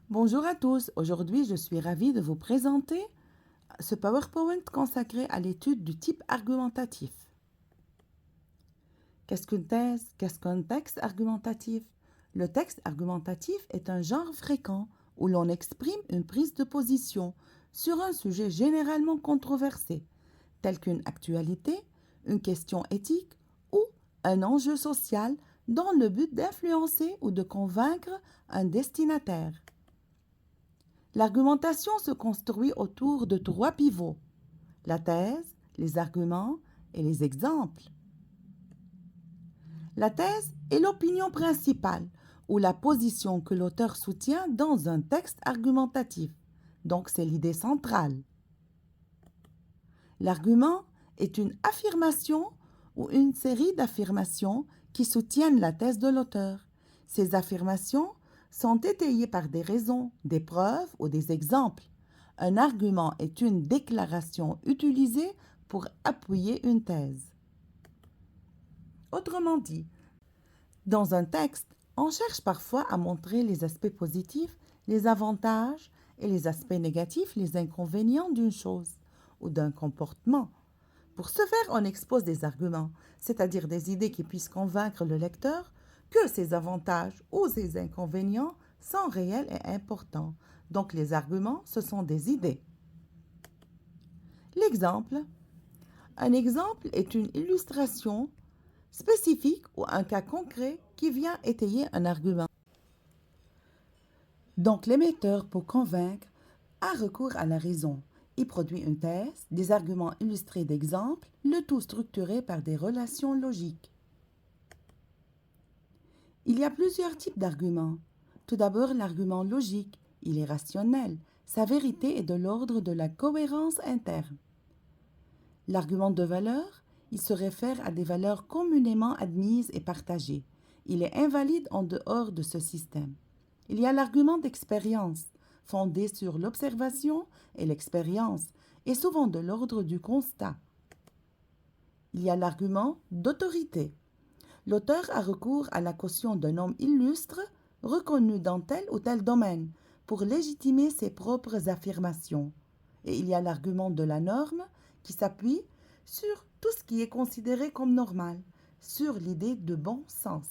Bonjour à tous, aujourd'hui je suis ravie de vous présenter ce PowerPoint consacré à l'étude du type argumentatif. Qu'est-ce qu'une thèse? Qu'est-ce qu'un texte argumentatif? Le texte argumentatif est un genre fréquent où l'on exprime une prise de position sur un sujet généralement controversé, tel qu'une actualité, une question éthique ou un enjeu social dans le but d'influencer ou de convaincre un destinataire. L'argumentation se construit autour de trois pivots: la thèse, les arguments et les exemples. La thèse est l'opinion principale ou la position que l'auteur soutient dans un texte argumentatif. Donc c'est l'idée centrale. L'argument est une affirmation ou une série d'affirmations qui soutiennent la thèse de l'auteur. Ces affirmations sont étayées par des raisons, des preuves ou des exemples. Un argument est une déclaration utilisée pour appuyer une thèse. Autrement dit, dans un texte, on cherche parfois à montrer les aspects positifs, les avantages et les aspects négatifs, les inconvénients d'une chose ou d'un comportement. Pour ce faire, on expose des arguments, c'est-à-dire des idées qui puissent convaincre le lecteur que ces avantages ou ces inconvénients sont réels et importants. Donc les arguments, ce sont des idées. L'exemple. Un exemple est une illustration spécifique ou un cas concret qui vient étayer un argument. Donc l'émetteur, pour convaincre, a recours à la raison. Il produit une thèse, des arguments illustrés d'exemples, le tout structuré par des relations logiques. Il y a plusieurs types d'arguments. Tout d'abord, l'argument logique. Il est rationnel. Sa vérité est de l'ordre de la cohérence interne. L'argument de valeur, il se réfère à des valeurs communément admises et partagées. Il est invalide en dehors de ce système. Il y a l'argument d'expérience, fondé sur l'observation et l'expérience, et souvent de l'ordre du constat. Il y a l'argument d'autorité. L'auteur a recours à la caution d'un homme illustre, reconnu dans tel ou tel domaine, pour légitimer ses propres affirmations. Et il y a l'argument de la norme, qui s'appuie sur tout ce qui est considéré comme normal, sur l'idée de bon sens.